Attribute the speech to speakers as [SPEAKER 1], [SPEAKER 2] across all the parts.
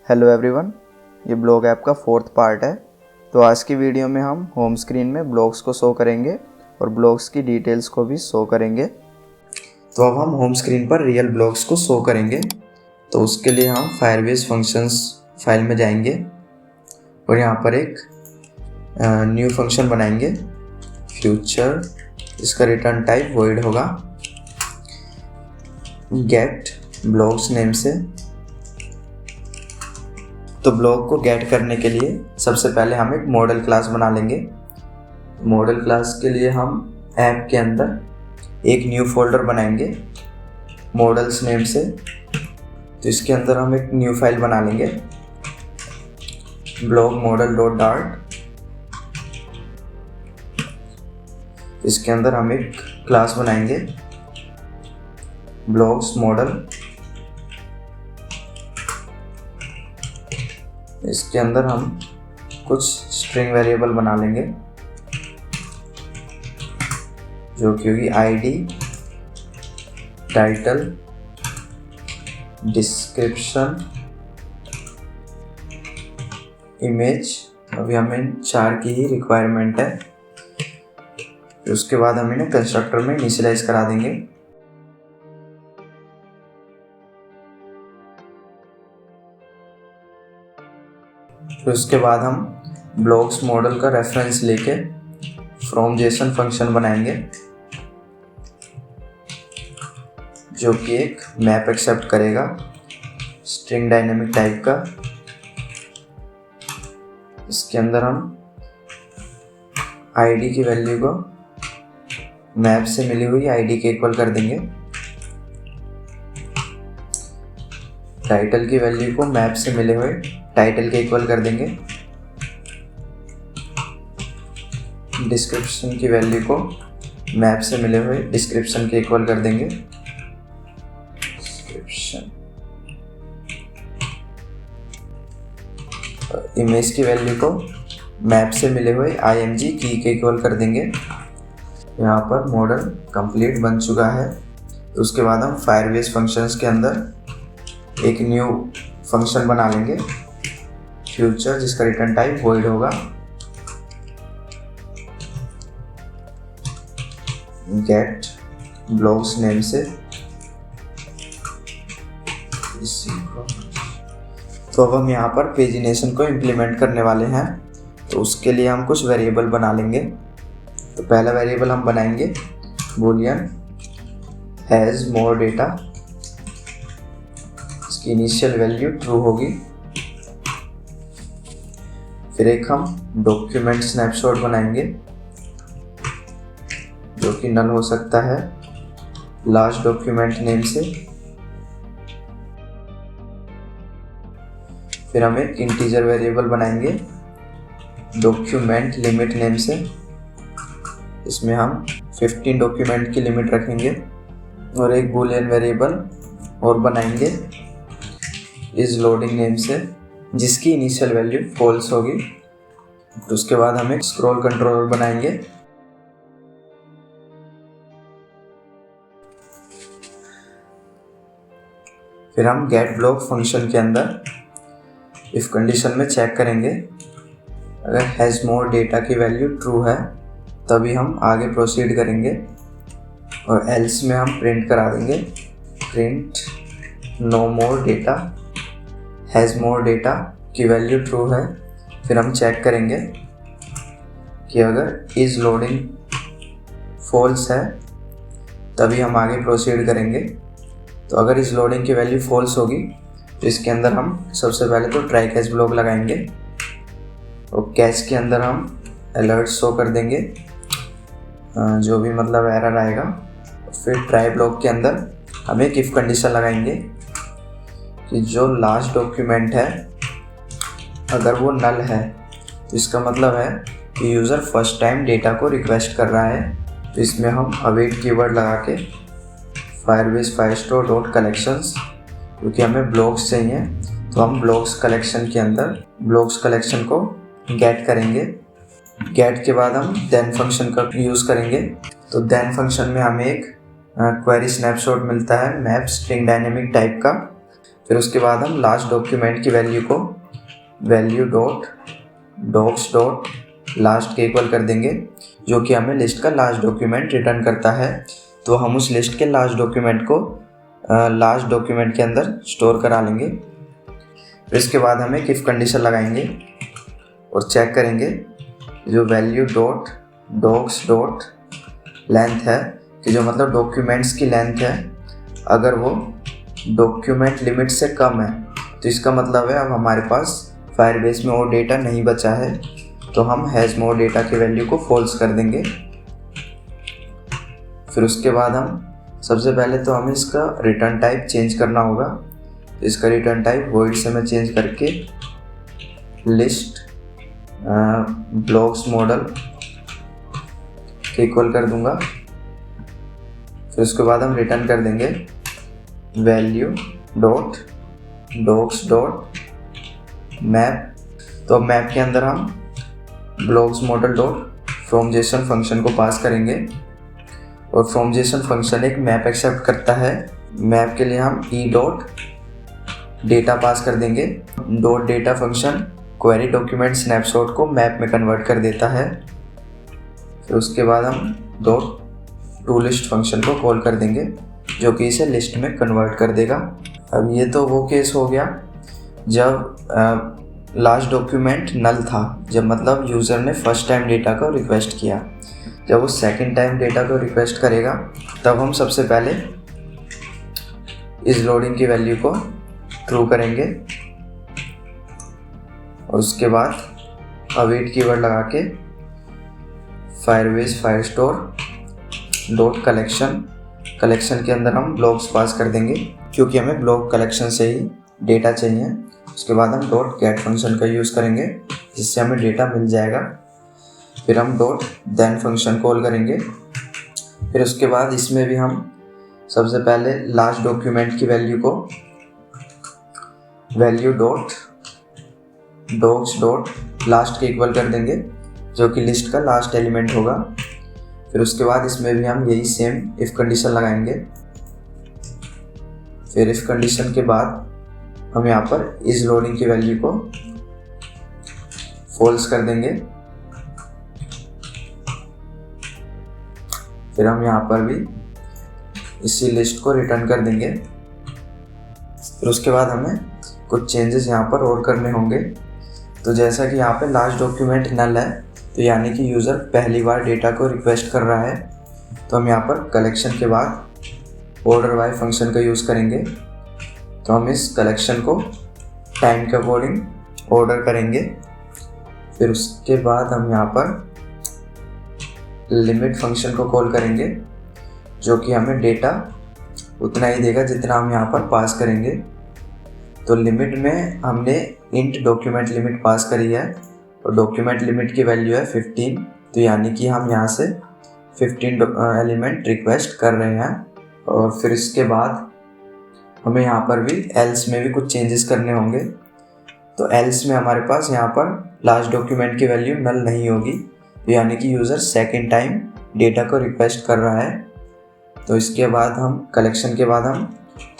[SPEAKER 1] Hello everyone, ये blog app का fourth part है। तो आज की वीडियो में हम होम स्क्रीन में ब्लॉग्स को शो करेंगे और ब्लॉग्स की डिटेल्स को भी शो करेंगे। तो अब हम होम स्क्रीन पर रियल ब्लॉग्स को शो करेंगे। तो उसके लिए हम फायरबेस फंक्शंस फाइल में जाएंगे और यहाँ पर एक न्यू फंक्शन बनाएंगे फ्यूचर। इसका रिटर्न टाइप वॉइड होगा गेट ब्लॉग्स नेम से। तो ब्लॉग को गेट करने के लिए सबसे पहले हम एक मॉडल क्लास बना लेंगे। मॉडल क्लास के लिए हम ऐप के अंदर एक न्यू फोल्डर बनाएंगे मॉडल्स नेम से। तो इसके अंदर हम एक न्यू फाइल बना लेंगे ब्लॉग मॉडल डॉट डार्ट। इसके अंदर हम एक क्लास बनाएंगे ब्लॉग्स मॉडल। इसके अंदर हम कुछ स्ट्रिंग वेरिएबल बना लेंगे जो कि होगी आईडी, टाइटल, डिस्क्रिप्शन, इमेज। अभी हमें 4 की ही रिक्वायरमेंट है। उसके बाद हम इन्हें कंस्ट्रक्टर में इनिशियलाइज करा देंगे। फिर उसके बाद हम ब्लॉग्स मॉडल का रेफरेंस लेके फ्रॉम जेसन फंक्शन बनाएंगे जो कि एक मैप एक्सेप्ट करेगा स्ट्रिंग डायनेमिक टाइप का। इसके अंदर हम आईडी की वैल्यू को मैप से मिली हुई आईडी के इक्वल कर देंगे। टाइटल की वैल्यू को मैप से मिले हुए टाइटल के इक्वल कर देंगे। डिस्क्रिप्शन की वैल्यू को मैप से मिले हुए डिस्क्रिप्शन के इक्वल कर देंगे। डिस्क्रिप्शन। इमेज की वैल्यू को मैप से मिले हुए img की के इक्वल कर देंगे। यहाँ पर मॉडल कंप्लीट बन चुका है। तो उसके बाद हम फायरबेस फंक्शंस के अंदर एक न्यू फंक्शन बना लेंगे फ्यूचर, जिसका रिटर्न टाइप वॉइड होगा गेट ब्लॉग्स नेम से। तो अब हम यहाँ पर पेजिनेशन को इम्प्लीमेंट करने वाले हैं। तो उसके लिए हम कुछ वेरिएबल बना लेंगे। तो पहला वेरिएबल हम बनाएंगे बूलियन हैज मोर डेटा। इसकी इनिशियल वैल्यू ट्रू होगी। फिर एक हम डॉक्यूमेंट स्नैपशॉट बनाएंगे जो कि नल हो सकता है लास्ट डॉक्यूमेंट नेम से। फिर हम एक इंटीजर वेरिएबल बनाएंगे डॉक्यूमेंट लिमिट नेम से। इसमें हम 15 डॉक्यूमेंट की लिमिट रखेंगे। और एक बूलियन वेरिएबल और बनाएंगे इज लोडिंग नेम से, जिसकी इनिशियल वैल्यू फॉल्स होगी। तो उसके बाद हम एक स्क्रॉल कंट्रोलर बनाएंगे। फिर हम गेट ब्लॉग फंक्शन के अंदर इफ कंडीशन में चेक करेंगे, अगर हैज मोर डेटा की वैल्यू ट्रू है तभी हम आगे प्रोसीड करेंगे। और एल्स में हम प्रिंट करा देंगे print no more data. Has more data की वैल्यू ट्रू है। फिर हम चेक करेंगे कि अगर इज लोडिंग फॉल्स है तभी हम आगे प्रोसीड करेंगे। तो अगर इज लोडिंग की वैल्यू फॉल्स होगी तो इसके अंदर हम सबसे पहले तो ट्राई कैच ब्लॉक लगाएंगे और कैच के अंदर हम अलर्ट शो कर देंगे जो भी मतलब एरर आएगा। फिर ट्राई ब्लॉक के अंदर हम एक इफ कंडीशन लगाएंगे कि जो लास्ट डॉक्यूमेंट है अगर वो नल है तो इसका मतलब है कि यूज़र फर्स्ट टाइम डेटा को रिक्वेस्ट कर रहा है। तो इसमें हम अवेट कीवर्ड लगा के फायरबेस फायरस्टोर डॉट कलेक्शंस, क्योंकि हमें ब्लॉग्स चाहिए तो हम ब्लॉग्स कलेक्शन के अंदर ब्लॉग्स कलेक्शन को गेट करेंगे। गेट के बाद हम देन फंक्शन का यूज़ करेंगे। तो देन फंक्शन में हमें एक क्वेरी स्नैपशॉट मिलता है मैप स्ट्रिंग डायनेमिक टाइप का। फिर उसके बाद हम लास्ट डॉक्यूमेंट की वैल्यू को value dot docs dot last के इक्वल कर देंगे, जो कि हमें लिस्ट का लास्ट डॉक्यूमेंट रिटर्न करता है। तो हम उस लिस्ट के लास्ट डॉक्यूमेंट को लास्ट डॉक्यूमेंट के अंदर स्टोर करा लेंगे। फिर इसके बाद हम एक इफ कंडीशन लगाएंगे और चेक करेंगे जो value dot docs dot length है कि जो मतलब डॉक्यूमेंट्स की लेंथ है, अगर वो डॉक्यूमेंट लिमिट से कम है तो इसका मतलब है अब हमारे पास फायरबेस में और डेटा नहीं बचा है, तो हम हैज़ मोर डेटा की वैल्यू को फॉल्स कर देंगे। फिर उसके बाद हम सबसे पहले तो हमें इसका रिटर्न टाइप चेंज करना होगा। इसका रिटर्न टाइप वॉइड से मैं चेंज करके लिस्ट ब्लॉक्स मॉडल के इक्वल कर दूंगा। फिर उसके बाद हम रिटर्न कर देंगे value dot docs dot map. तो अब मैप के अंदर हम blocks model dot from JSON function को पास करेंगे और फ्रॉम जेसन फंक्शन एक मैप एक्सेप्ट करता है। मैप के लिए हम ई डॉट डेटा पास कर देंगे। Dot data function query document snapshot को मैप में कन्वर्ट कर देता है। फिर उसके बाद हम डॉट टू लिस्ट फंक्शन को कॉल कर देंगे, जो कि इसे लिस्ट में कन्वर्ट कर देगा। अब ये तो वो केस हो गया जब लास्ट डॉक्यूमेंट नल था, जब मतलब यूज़र ने फर्स्ट टाइम डेटा को रिक्वेस्ट किया। जब वो सेकंड टाइम डेटा को रिक्वेस्ट करेगा तब हम सबसे पहले इस लोडिंग की वैल्यू को ट्रू करेंगे और उसके बाद अवेट कीवर्ड लगा के फायरबेस फायरस्टोर डॉट कलेक्शन के अंदर हम ब्लॉक्स पास कर देंगे, क्योंकि हमें ब्लॉक कलेक्शन से ही डेटा चाहिए। उसके बाद हम डॉट गेट फंक्शन का यूज़ करेंगे, जिससे हमें डेटा मिल जाएगा। फिर हम डॉट देन फंक्शन कॉल करेंगे। फिर उसके बाद इसमें भी हम सबसे पहले लास्ट डॉक्यूमेंट की वैल्यू को value dot docs dot last के इक्वल कर देंगे, जो कि लिस्ट का लास्ट एलिमेंट होगा। फिर उसके बाद इसमें भी हम यही सेम इफ कंडीशन लगाएंगे। फिर इफ कंडीशन के बाद हम यहाँ पर इस लोडिंग की वैल्यू को फॉल्स कर देंगे। फिर हम यहाँ पर भी इसी लिस्ट को रिटर्न कर देंगे। फिर उसके बाद हमें कुछ चेंजेस यहाँ पर और करने होंगे। तो जैसा कि यहाँ पे लास्ट डॉक्यूमेंट नल है, तो यानी कि यूज़र पहली बार डेटा को रिक्वेस्ट कर रहा है, तो हम यहाँ पर कलेक्शन के बाद ऑर्डर बाय फंक्शन का यूज़ करेंगे। तो हम इस कलेक्शन को टाइम के अकॉर्डिंग ऑर्डर करेंगे। फिर उसके बाद हम यहाँ पर लिमिट फंक्शन को कॉल करेंगे, जो कि हमें डेटा उतना ही देगा जितना हम यहाँ पर पास करेंगे। तो लिमिट में हमने इंट डॉक्यूमेंट लिमिट पास करी है और डॉक्यूमेंट लिमिट की वैल्यू है 15, तो यानी कि हम यहाँ से 15 एलिमेंट रिक्वेस्ट कर रहे हैं। और फिर इसके बाद हमें यहाँ पर भी एल्स में भी कुछ चेंजेस करने होंगे। तो एल्स में हमारे पास यहाँ पर लास्ट डॉक्यूमेंट की वैल्यू नल नहीं होगी, तो यानी कि यूज़र सेकेंड टाइम डेटा को रिक्वेस्ट कर रहा है। तो इसके बाद हम कलेक्शन के बाद हम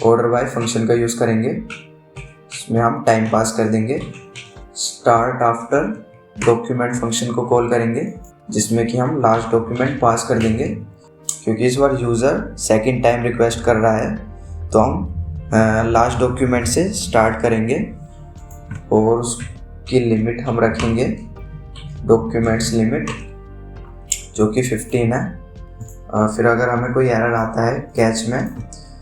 [SPEAKER 1] ऑर्डर बाय फंक्शन का यूज़ करेंगे। इसमें हम टाइम पास कर देंगे। स्टार्ट आफ्टर डॉक्यूमेंट फंक्शन को कॉल करेंगे, जिसमें कि हम लास्ट डॉक्यूमेंट पास कर देंगे। क्योंकि इस बार यूज़र सेकेंड टाइम रिक्वेस्ट कर रहा है, तो हम लास्ट डॉक्यूमेंट से स्टार्ट करेंगे और उसकी लिमिट हम रखेंगे डॉक्यूमेंट्स लिमिट, जो कि 15 है। फिर अगर हमें कोई एरर आता है कैच में,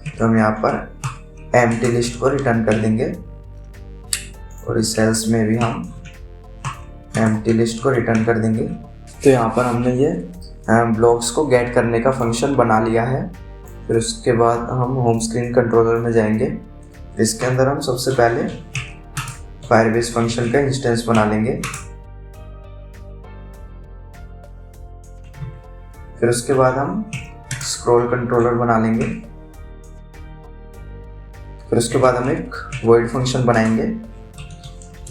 [SPEAKER 1] तो हम यहाँ पर एम्प्टी लिस्ट को रिटर्न कर देंगे और इस सेल्स में भी हम एम्प्टी लिस्ट को रिटर्न कर देंगे। तो यहाँ पर हमने ये ब्लॉक्स को गेट करने का फंक्शन बना लिया है। फिर उसके बाद हम होम स्क्रीन कंट्रोलर में जाएंगे। इसके अंदर हम सबसे पहले फायरबेस फंक्शन का इंस्टेंस बना लेंगे। फिर उसके बाद हम स्क्रॉल कंट्रोलर बना लेंगे। फिर उसके बाद हम एक वॉइड फंक्शन बनाएंगे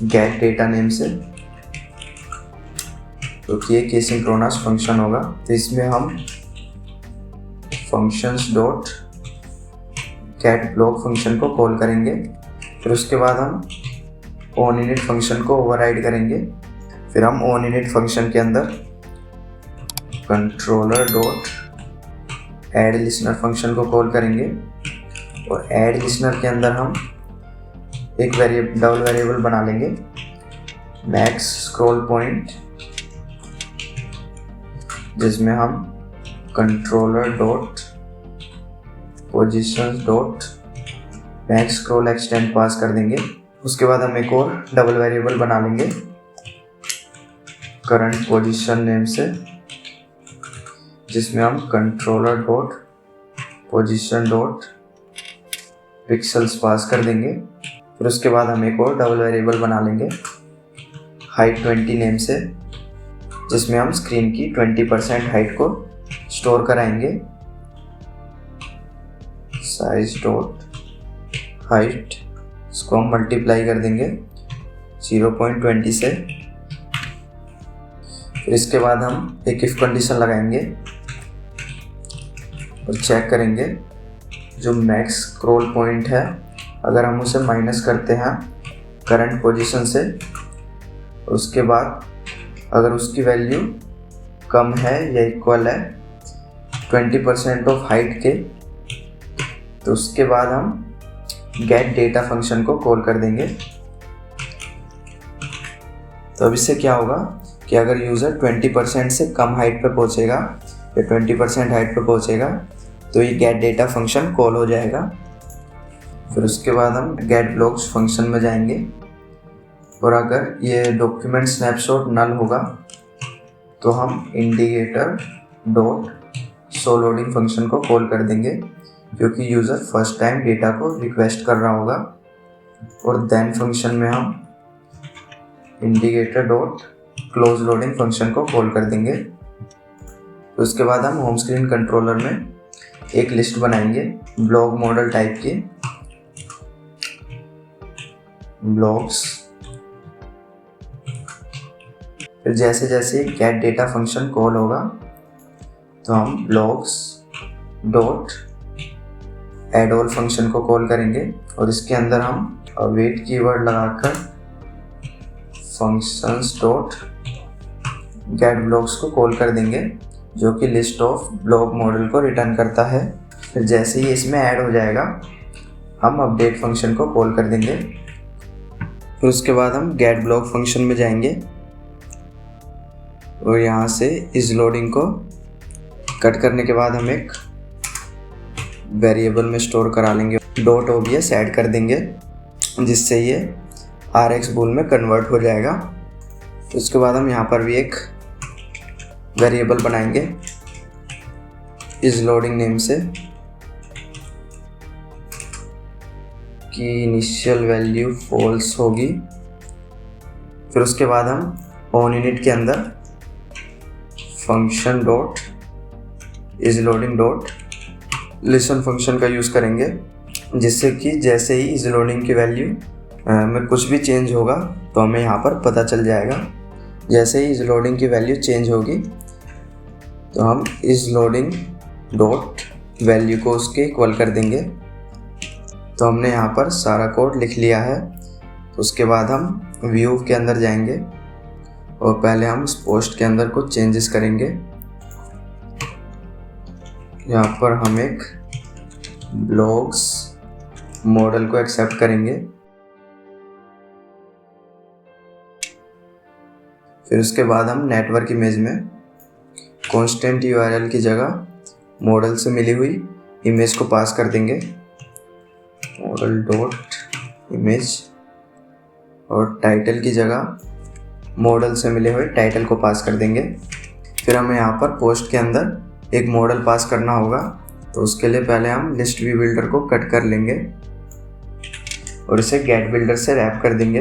[SPEAKER 1] गेट डेटा नेम से, तो कि एक एसिंक्रोनस फंक्शन होगा। तो इसमें हम functions dot gate block function को कॉल करेंगे फिर उसके बाद हम onInit फंक्शन को ओवरराइड करेंगे। फिर हम onInit फंक्शन के अंदर controller dot add listener function को कॉल करेंगे और एड लिसनर के अंदर हम एक डबल वेरिएबल बना लेंगे मैक्स स्क्रॉल पॉइंट, जिसमें हम controller dot position dot max scroll extent pass कर देंगे। उसके बाद हम एक और डबल वेरिएबल बना लेंगे करंट पोजीशन नेम से, जिसमें हम controller dot position dot pixels pass कर देंगे। फिर उसके बाद हम एक और डबल वेरिएबल बना लेंगे हाइट 20 नेम से, जिसमें हम स्क्रीन की 20% हाइट को स्टोर कराएंगे। साइज डॉट हाइट इसको हम मल्टीप्लाई कर देंगे 0.20 से। फिर इसके बाद हम एक इफ कंडीशन लगाएंगे और चेक करेंगे जो मैक्स स्क्रॉल पॉइंट है, अगर हम उसे माइनस करते हैं करंट पोजीशन से, उसके बाद अगर उसकी वैल्यू कम है या इक्वल है 20% ऑफ हाइट के, तो उसके बाद हम गेट डेटा फंक्शन को कॉल कर देंगे। तो अब इससे क्या होगा कि अगर यूज़र 20% से कम हाइट पे पहुंचेगा या 20% हाइट पे पहुंचेगा तो ये गेट डेटा फंक्शन कॉल हो जाएगा। फिर उसके बाद हम गेट ब्लॉक्स फंक्शन में जाएंगे और अगर ये डॉक्यूमेंट स्नैपशॉट नल होगा तो हम indicator dot show loading function को कॉल कर देंगे, क्योंकि यूज़र फर्स्ट टाइम डेटा को रिक्वेस्ट कर रहा होगा। और देन फंक्शन में हम indicator dot close loading function को कॉल कर देंगे। तो उसके बाद हम होम स्क्रीन कंट्रोलर में एक लिस्ट बनाएंगे ब्लॉग मॉडल टाइप की, ब्लॉग्स। फिर जैसे जैसे गेट डेटा फंक्शन कॉल होगा तो हम blogs dot add all function को कॉल करेंगे और इसके अंदर हम वेट कीवर्ड लगाकर फंक्शंस डॉट गेट ब्लॉग्स को कॉल कर देंगे, जो कि लिस्ट ऑफ ब्लॉग मॉडल को रिटर्न करता है। फिर जैसे ही इसमें ऐड हो जाएगा हम अपडेट फंक्शन को कॉल कर देंगे। फिर उसके बाद हम गेट ब्लॉग फंक्शन में जाएंगे और यहाँ से इस लोडिंग को कट करने के बाद हम एक वेरिएबल में स्टोर करा लेंगे, डॉट ओबीएस ऐड कर देंगे, जिससे ये RX बूल में कन्वर्ट हो जाएगा। तो उसके बाद हम यहाँ पर भी एक वेरिएबल बनाएंगे इस लोडिंग नेम से कि इनिशियल वैल्यू फॉल्स होगी। फिर उसके बाद हम onInit के अंदर function dot is loading dot listen function का यूज़ करेंगे, जिससे कि जैसे ही इज लोडिंग की वैल्यू में कुछ भी चेंज होगा तो हमें यहाँ पर पता चल जाएगा। जैसे ही इज लोडिंग की वैल्यू चेंज होगी तो हम इज लोडिंग डॉट वैल्यू को उसके इक्वल कर देंगे। तो हमने यहाँ पर सारा कोड लिख लिया है। तो उसके बाद हम व्यू के अंदर जाएंगे और पहले हम इस पोस्ट के अंदर कुछ चेंजेस करेंगे। यहाँ पर हम एक ब्लॉग्स मॉडल को एक्सेप्ट करेंगे। फिर उसके बाद हम नेटवर्क इमेज में कांस्टेंट URL की जगह मॉडल से मिली हुई इमेज को पास कर देंगे, मॉडल डॉट इमेज, और टाइटल की जगह मॉडल से मिले हुए टाइटल को पास कर देंगे। फिर हमें यहाँ पर पोस्ट के अंदर एक मॉडल पास करना होगा, तो उसके लिए पहले हम लिस्ट व्यू बिल्डर को कट कर लेंगे और इसे गेट बिल्डर से रैप कर देंगे।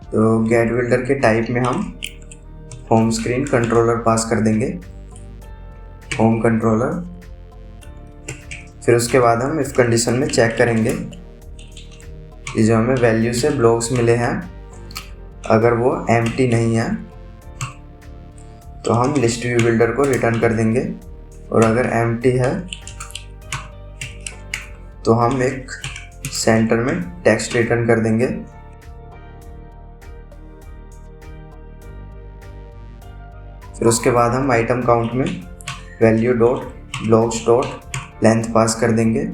[SPEAKER 1] तो गेट बिल्डर के टाइप में हम होम स्क्रीन कंट्रोलर पास कर देंगे, होम कंट्रोलर। फिर उसके बाद हम इफ कंडीशन में चेक करेंगे कि जो हमें वैल्यू से ब्लॉक्स मिले हैं अगर वो एम्प्टी नहीं है तो हम लिस्ट व्यू बिल्डर को रिटर्न कर देंगे, और अगर एम्प्टी है तो हम एक सेंटर में टेक्स्ट रिटर्न कर देंगे। फिर उसके बाद हम आइटम काउंट में value dot blocks dot length pass कर देंगे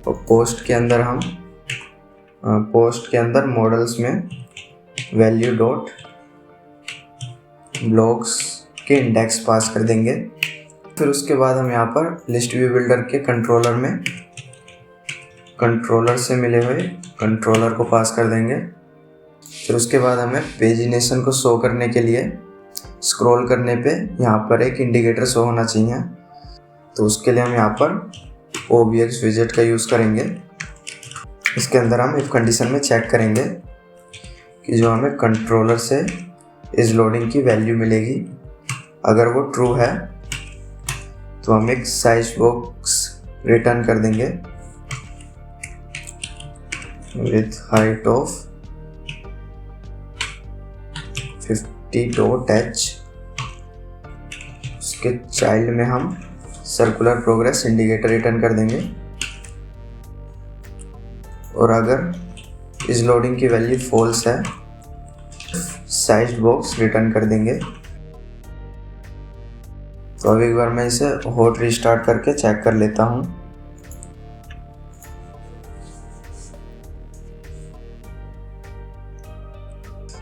[SPEAKER 1] और पोस्ट के अंदर मॉडल्स में वैल्यू डॉट ब्लॉक्स के इंडेक्स पास कर देंगे। फिर उसके बाद हम यहाँ पर लिस्ट व्यू बिल्डर के कंट्रोलर में कंट्रोलर से मिले हुए कंट्रोलर को पास कर देंगे। फिर उसके बाद हमें पेजिनेशन को शो करने के लिए स्क्रॉल करने पे यहाँ पर एक इंडिकेटर शो होना चाहिए, तो उसके लिए हम यहाँ पर OBX विजेट का यूज़ करेंगे। इसके अंदर हम इफ कंडीशन में चेक करेंगे कि जो हमें कंट्रोलर से इस लोडिंग की वैल्यू मिलेगी, अगर वो ट्रू है तो हम एक साइज बॉक्स रिटर्न कर देंगे विथ हाइट ऑफ 50.h। उसके चाइल्ड में हम सर्कुलर प्रोग्रेस इंडिकेटर रिटर्न कर देंगे और अगर इस लोडिंग की वैल्यू फॉल्स है साइज बॉक्स रिटर्न कर देंगे। तो अब एक बार मैं इसे हॉट रिस्टार्ट करके चेक कर लेता हूँ।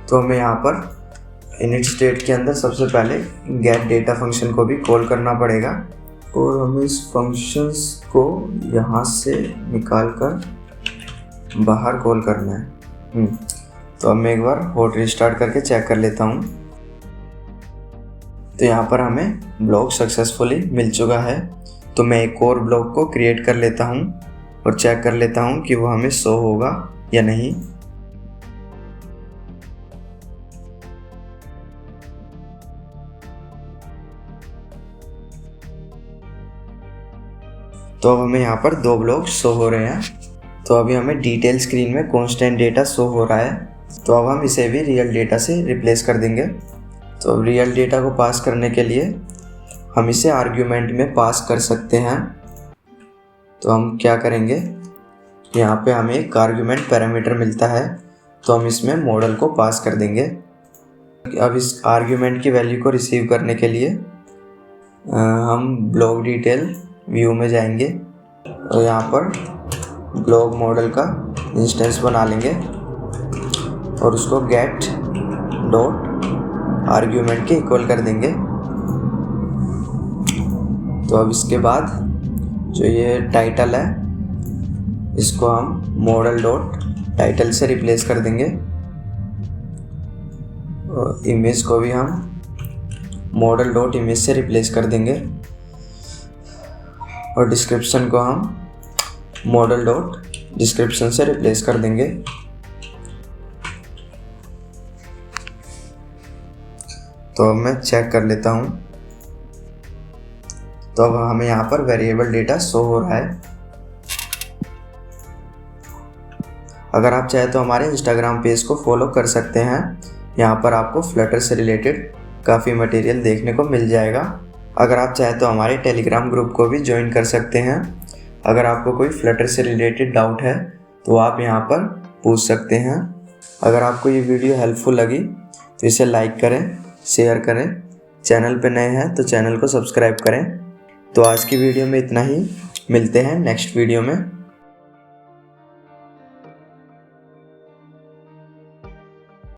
[SPEAKER 1] तो हमें यहाँ पर इनिट स्टेट के अंदर सबसे पहले गेट डेटा फंक्शन को भी कॉल करना पड़ेगा और हमें इस फंक्शंस को यहाँ से निकाल कर बाहर कॉल करना है। तो अब मैं एक बार हॉट रिस्टार्ट करके चेक कर लेता हूँ। तो यहाँ पर हमें ब्लॉक सक्सेसफुली मिल चुका है। तो मैं एक और ब्लॉक को क्रिएट कर लेता हूँ और चेक कर लेता हूँ कि वो हमें शो होगा या नहीं। तो अब हमें यहाँ पर 2 ब्लॉक शो हो रहे हैं। तो अभी हमें डिटेल स्क्रीन में कांस्टेंट डेटा शो हो रहा है, तो अब हम इसे भी रियल डेटा से रिप्लेस कर देंगे। तो अब रियल डेटा को पास करने के लिए हम इसे आर्ग्यूमेंट में पास कर सकते हैं। तो हम क्या करेंगे, यहाँ पे हमें एक आर्ग्यूमेंट पैरामीटर मिलता है, तो हम इसमें मॉडल को पास कर देंगे। अब इस आर्ग्यूमेंट की वैल्यू को रिसीव करने के लिए हम ब्लॉक डिटेल व्यू में जाएंगे और यहाँ पर ब्लॉक मॉडल का इंस्टेंस बना लेंगे और उसको गेट डॉट आर्ग्यूमेंट के इक्वल कर देंगे। तो अब इसके बाद जो ये टाइटल है इसको हम मॉडल डॉट टाइटल से रिप्लेस कर देंगे और इमेज को भी हम मॉडल डॉट इमेज से रिप्लेस कर देंगे और डिस्क्रिप्शन को हम मॉडल डॉट डिस्क्रिप्शन से रिप्लेस कर देंगे। तो अब मैं चेक कर लेता हूँ। तो अब हमें यहाँ पर वेरिएबल डेटा शो हो रहा है। अगर आप चाहे तो हमारे इंस्टाग्राम पेज को फॉलो कर सकते हैं। यहाँ पर आपको फ्लटर से रिलेटेड काफ़ी मटेरियल देखने को मिल जाएगा। अगर आप चाहे तो हमारे टेलीग्राम ग्रुप को भी ज्वाइन कर सकते हैं। अगर आपको कोई फ्लटर से रिलेटेड डाउट है तो आप यहाँ पर पूछ सकते हैं। अगर आपको ये वीडियो हेल्पफुल लगी तो इसे लाइक करें, शेयर करें। चैनल पे नए हैं तो चैनल को सब्सक्राइब करें। तो आज की वीडियो में इतना ही, मिलते हैं नेक्स्ट वीडियो में।